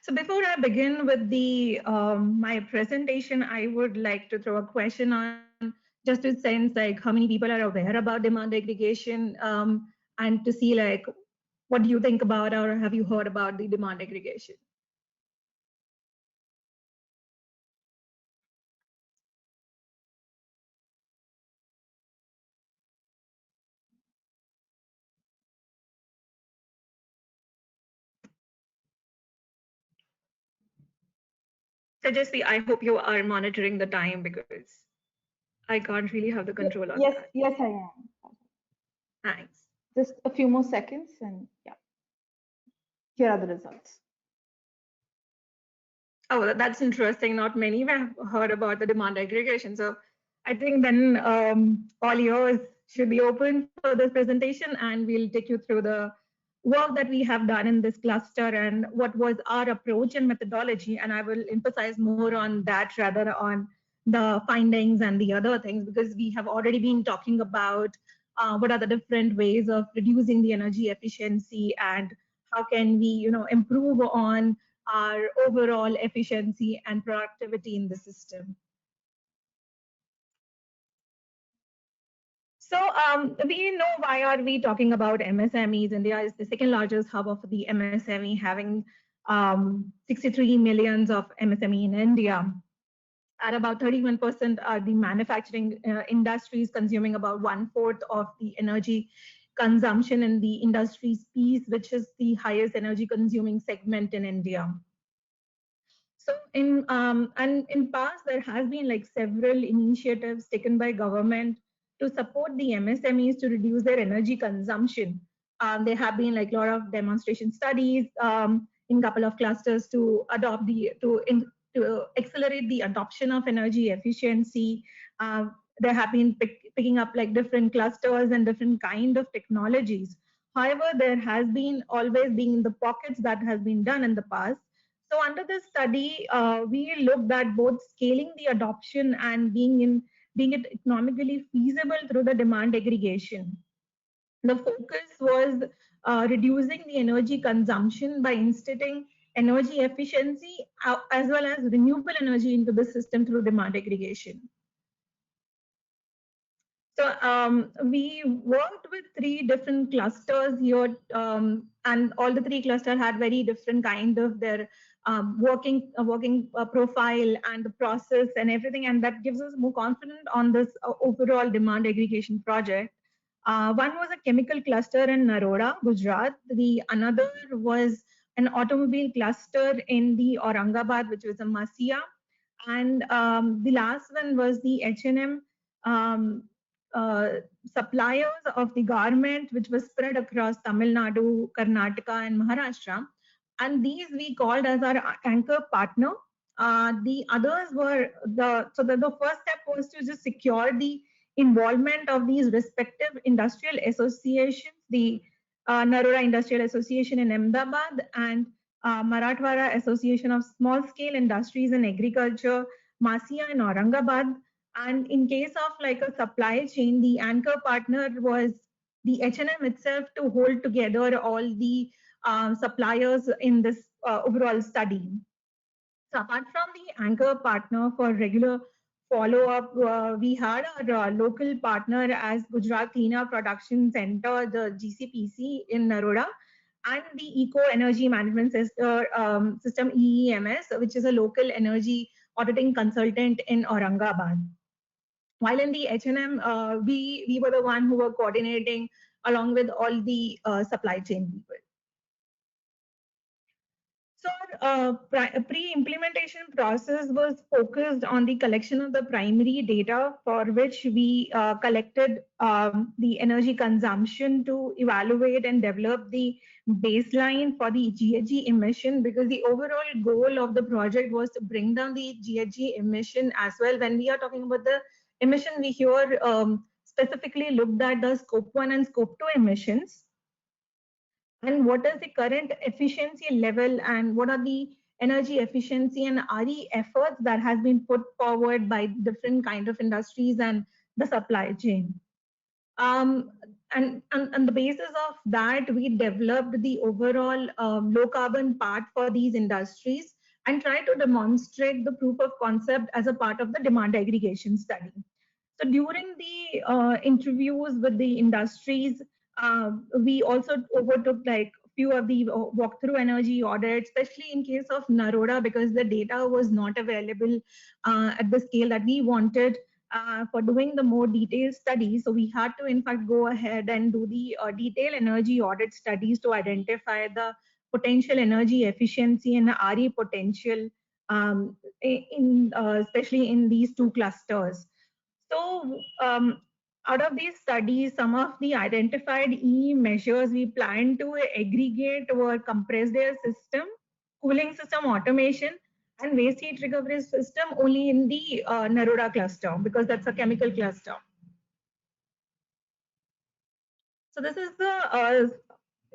So before I begin with the my presentation, I would like to throw a question on just to sense like how many people are aware about demand aggregation, and to see like what do you think about or have you heard about the demand aggregation? So just I hope you are monitoring the time because I can't really have the control on Yes, that. yes, I am. Thanks. Just a few more seconds and yeah, here are the results. Oh, that's interesting. Not many have heard about the demand aggregation. So I think then all yours should be open for this presentation, and we'll take you through the work that we have done in this cluster and what was our approach and methodology. And I will emphasize more on that rather on the findings and the other things, because we have already been talking about what are the different ways of reducing the energy efficiency and how can we, improve on our overall efficiency and productivity in the system. So we know why are we talking about MSMEs. India is the second largest hub of the MSME, having 63 millions of MSME in India. At about 31% are the manufacturing industries, consuming about one-fourth of the energy consumption in the industries piece, which is the highest energy consuming segment in India. So in past there has been like several initiatives taken by government to support the MSMEs to reduce their energy consumption. There have been like a lot of demonstration studies in couple of clusters to adopt to accelerate the adoption of energy efficiency. There have been picking up like different clusters and different kind of technologies. However, there has been always been the pockets that has been done in the past. So under this study, we looked at both scaling the adoption and being it economically feasible through the demand aggregation. The focus was reducing the energy consumption by instilling energy efficiency as well as renewable energy into the system through demand aggregation. So we worked with three different clusters here, and all the three clusters had very different kind of their working profile and the process and everything, and that gives us more confidence on this overall demand aggregation project. One was a chemical cluster in Naroda, Gujarat. The another was an automobile cluster in the Aurangabad, which was a Masia, and the last one was the H&M um, uh, suppliers of the garment, which was spread across Tamil Nadu, Karnataka, and Maharashtra. And these we called as our anchor partner. The others were the first step was to just secure the involvement of these respective industrial associations, the Naroda Industrial Association in Ahmedabad and Marathwada Association of Small Scale Industries and Agriculture, Masia in Aurangabad. And in case of like a supply chain, the anchor partner was the H&M itself to hold together all the suppliers in this overall study. So apart from the anchor partner for regular follow-up, we had our local partner as Gujarat Cleaner Production Center, the GCPC in Naroda, and the Eco Energy Management System EEMS, which is a local energy auditing consultant in Aurangabad. While in the H&M, we were the one who were coordinating along with all the supply chain people. So pre-implementation process was focused on the collection of the primary data for which we collected the energy consumption to evaluate and develop the baseline for the GHG emission, because the overall goal of the project was to bring down the GHG emission as well. When we are talking about the emission, we here specifically looked at the scope 1 and scope 2 emissions, and what is the current efficiency level and what are the energy efficiency and RE efforts that has been put forward by different kind of industries and the supply chain. And on the basis of that, we developed the overall low carbon part for these industries and try to demonstrate the proof of concept as a part of the demand aggregation study. So during the interviews with the industries, we also overtook like few of the walkthrough energy audits, especially in case of Naroda, because the data was not available at the scale that we wanted for doing the more detailed studies. So we had to, in fact, go ahead and do the detailed energy audit studies to identify the potential energy efficiency and the RE potential, especially in these two clusters. So, out of these studies, some of the identified E measures we plan to aggregate were compressed air system, cooling system automation, and waste heat recovery system only in the Naroda cluster because that's a chemical cluster. So this is the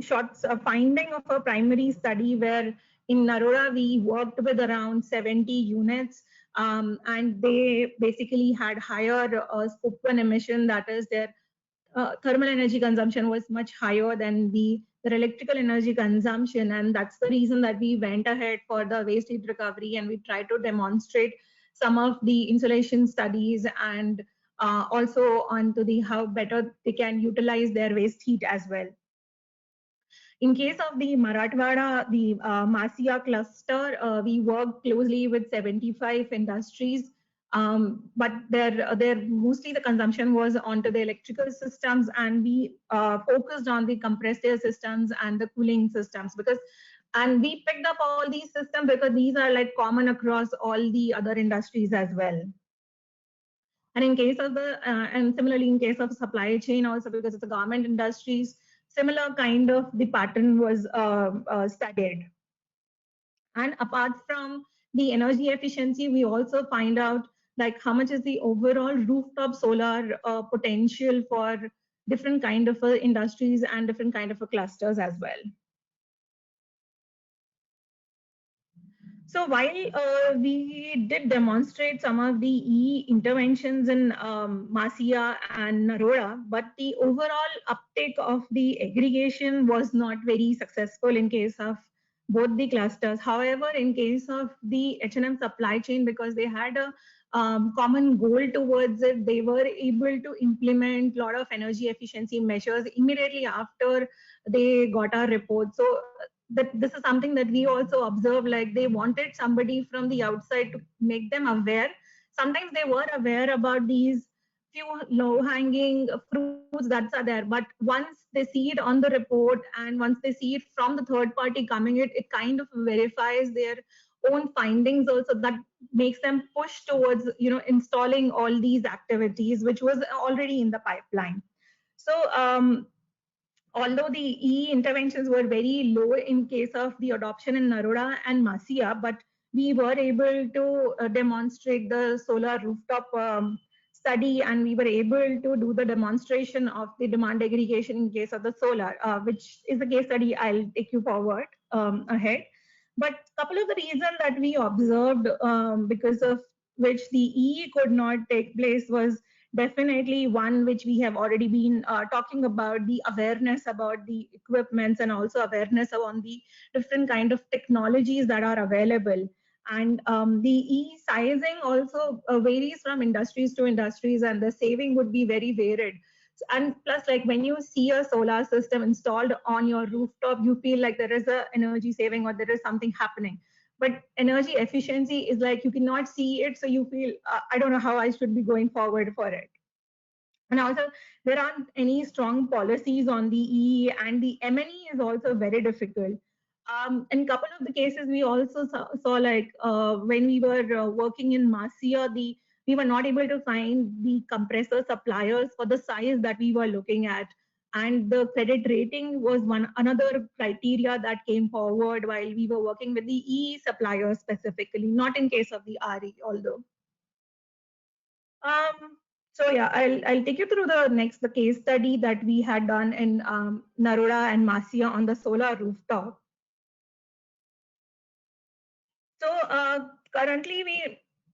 short finding of a primary study where in Naroda we worked with around 70 units, and they basically had higher scope 1 emission, that is their thermal energy consumption was much higher than their electrical energy consumption, and that's the reason that we went ahead for the waste heat recovery and we tried to demonstrate some of the insulation studies and also onto the how better they can utilize their waste heat as well. In case of the Marathwada, the Masia cluster, we work closely with 75 industries, but they're mostly the consumption was onto the electrical systems, and we focused on the compressed air systems and the cooling systems and we picked up all these systems because these are like common across all the other industries as well. And in case of the and similarly in case of supply chain also, because it's a garment industries, similar kind of the pattern was studied. And apart from the energy efficiency, we also find out like how much is the overall rooftop solar potential for different kind of industries and different kind of clusters as well. So while we did demonstrate some of the E interventions in Masia and Naroda, but the overall uptake of the aggregation was not very successful in case of both the clusters. However, in case of the H&M supply chain, because they had a common goal towards it, they were able to implement a lot of energy efficiency measures immediately after they got our report. So that this is something that we also observe, like they wanted somebody from the outside to make them aware. Sometimes they were aware about these few low hanging fruits that are there, but once they see it on the report and once they see it from the third party coming, it kind of verifies their own findings also, that makes them push towards installing all these activities which was already in the pipeline. So although the E interventions were very low in case of the adoption in Naroda and Masia, but we were able to demonstrate the solar rooftop study, and we were able to do the demonstration of the demand aggregation in case of the solar, which is the case study I'll take you forward ahead. But a couple of the reasons that we observed because of which the E could not take place was definitely one which we have already been talking about, the awareness about the equipments and also awareness on the different kind of technologies that are available. And the E sizing also varies from industries to industries, and the saving would be very varied. And plus, like when you see a solar system installed on your rooftop, you feel like there is a energy saving or there is something happening. But energy efficiency is like you cannot see it, so you feel I don't know how I should be going forward for it. And also, there aren't any strong policies on the E, and the M&E is also very difficult. In a couple of the cases, we also saw like when we were working in Masia, we were not able to find the compressor suppliers for the size that we were looking at. And the credit rating was another criteria that came forward while we were working with the E suppliers specifically, not in case of the RE, although. So yeah, I'll take you through the case study that we had done in Naroda and Masia on the solar rooftop. So currently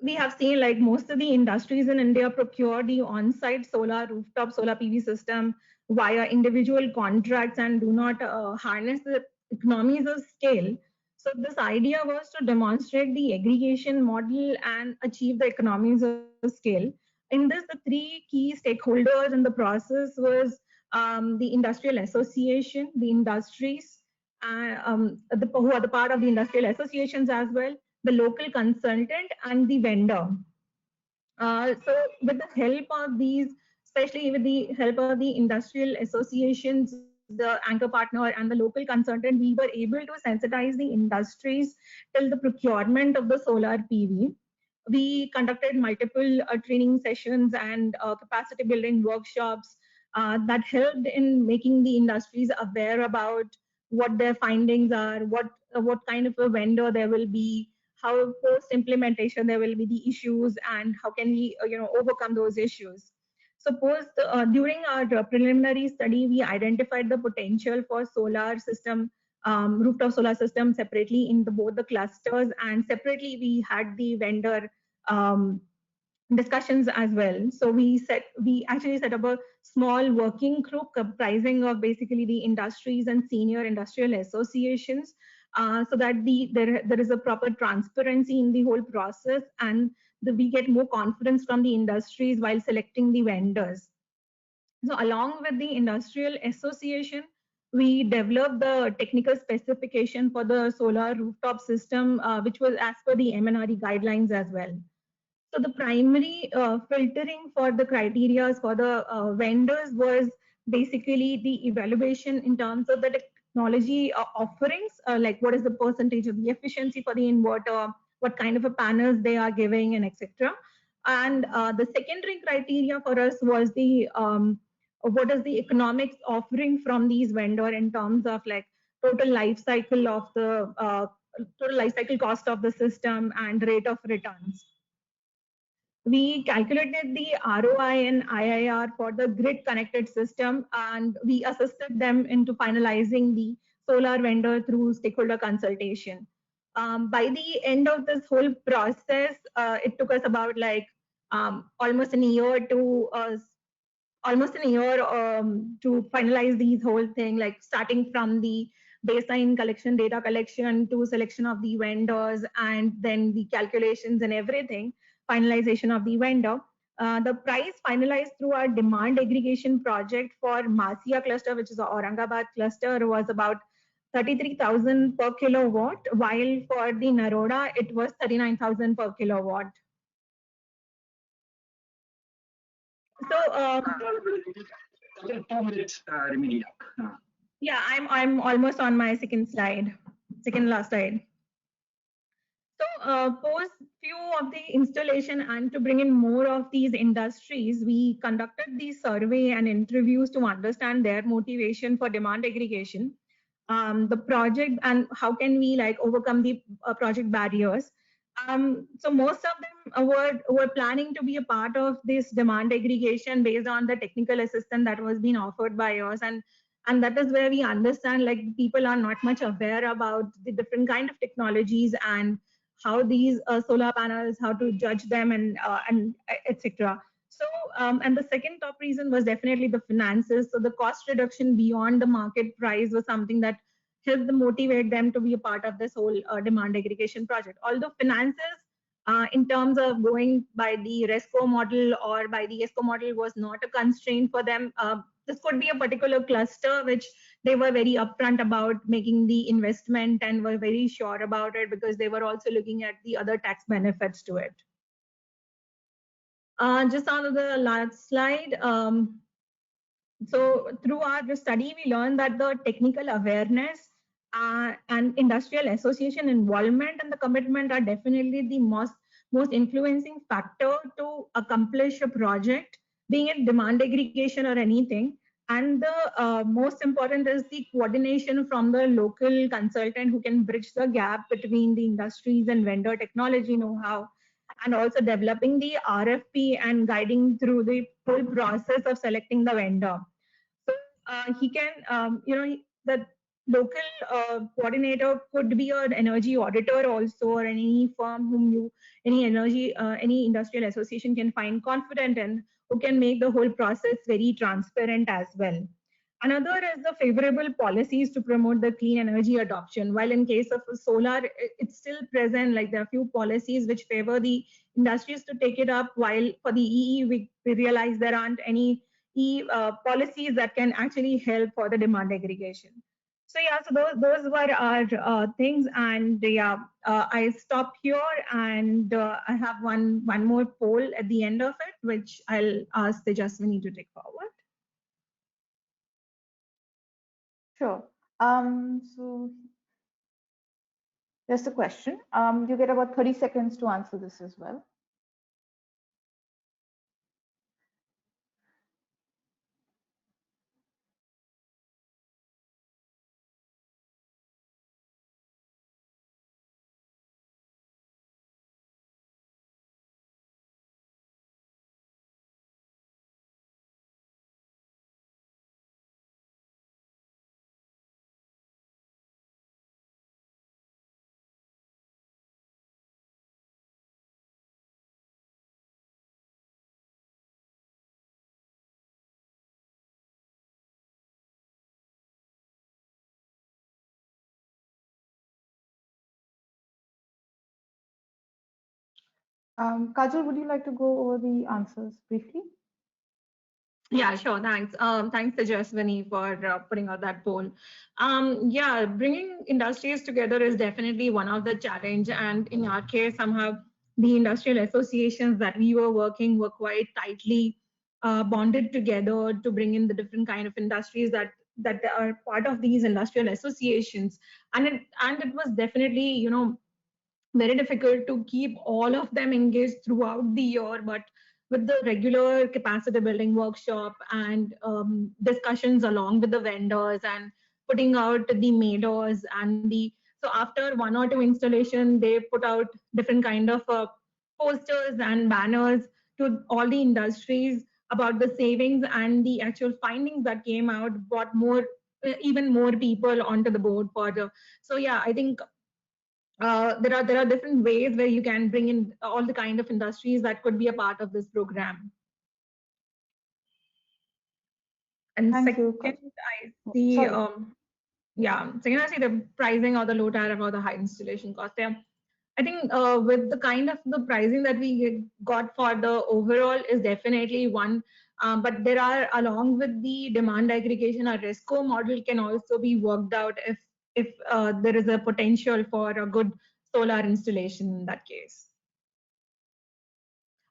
we have seen like most of the industries in India procure the on-site solar rooftop solar PV system via individual contracts and do not harness the economies of scale. So this idea was to demonstrate the aggregation model and achieve the economies of scale. In this, the three key stakeholders in the process was the industrial association, the industries, who are the part of the industrial associations as well, the local consultant, and the vendor. So with the help of these, especially with the help of the industrial associations, the anchor partner and the local consultant, we were able to sensitize the industries till the procurement of the solar PV. We conducted multiple training sessions and capacity building workshops that helped in making the industries aware about what their findings are, what kind of a vendor there will be, how post implementation there will be the issues, and how can we overcome those issues. So during our preliminary study, we identified the potential for solar system, rooftop solar system separately in both the clusters, and separately we had the vendor um, discussions as well. So we actually set up a small working group comprising of basically the industries and senior industrial associations, so that there is a proper transparency in the whole process, and we get more confidence from the industries while selecting the vendors. So along with the industrial association, we developed the technical specification for the solar rooftop system, which was as per the MNRE guidelines as well. So the primary filtering for the criteria for the vendors was basically the evaluation in terms of the technology offerings, like what is the percentage of the efficiency for the inverter, what kind of a panels they are giving, and etc. And the secondary criteria for us was the what is the economics offering from these vendor in terms of like total life cycle of the total life cycle cost of the system and rate of returns. We calculated the ROI and IIR for the grid connected system, and we assisted them into finalizing the solar vendor through stakeholder consultation. By the end of this whole process, it took us about like almost an year to finalize these whole thing, like starting from the baseline collection, data collection, to selection of the vendors, and then the calculations and everything, finalization of the vendor. The price finalized through our demand aggregation project for Masia cluster, which is the Aurangabad cluster, was about 33,000 per kilowatt, while for the Naroda, it was 39,000 per kilowatt. So, Still 2 minutes remaining. yeah, I'm almost on my second last slide. So, post few of the installation and to bring in more of these industries, we conducted the survey and interviews to understand their motivation for demand aggregation, the project, and how can we like overcome the project barriers. So most of them were planning to be a part of this demand aggregation based on the technical assistance that was being offered by us, and that is where we understand like people are not much aware about the different kind of technologies and how these solar panels, how to judge them, and etc. So and the second top reason was definitely the finances. So the cost reduction beyond the market price was something that help them motivate them to be a part of this whole demand aggregation project. Although finances, in terms of going by the RESCO model or by the ESCO model, was not a constraint for them. This could be a particular cluster which they were very upfront about making the investment and were very sure about it because they were also looking at the other tax benefits to it. Just on the last slide. So through our study, we learned that the technical awareness and industrial association involvement and the commitment are definitely the most influencing factor to accomplish a project, being it demand aggregation or anything. And the most important is the coordination from the local consultant who can bridge the gap between the industries and vendor technology know-how, and also developing the RFP and guiding through the whole process of selecting the vendor. So he can, the local coordinator could be an energy auditor also, or any firm whom you, any industrial association can find confident in, who can make the whole process very transparent as well. Another is the favorable policies to promote the clean energy adoption. While in case of solar, it's still present, like there are few policies which favor the industries to take it up, while for the EE, we realize there aren't any policies that can actually help for the demand aggregation. So yeah, so those were our things, and yeah, I stop here, and I have one more poll at the end of it, which I'll ask Tejaswini to take forward. Sure. So there's a question. You get about 30 seconds to answer this as well. Kajal, would you like to go over the answers briefly? Yeah, sure. Thanks. Thanks, Tejaswini, for putting out that poll. Yeah, bringing industries together is definitely one of the challenge. And in our case, somehow the industrial associations that we were working were quite tightly bonded together to bring in the different kind of industries that are part of these industrial associations. And it was definitely, very difficult to keep all of them engaged throughout the year, but with the regular capacity building workshop and discussions along with the vendors and putting out the mailers and the, so after one or two installation, they put out different kind of posters and banners to all the industries about the savings, and the actual findings that came out brought more, even more people onto the board for the, so yeah, I think there are different ways where you can bring in all the kind of industries that could be a part of this program. And Thank second, you. I see, Sorry. yeah, second I see the pricing or the low tariff or the high installation cost. Yeah, I think with the kind of the pricing that we got for the overall is definitely one. But there are, along with the demand aggregation, a RESCO model can also be worked out if there is a potential for a good solar installation in that case.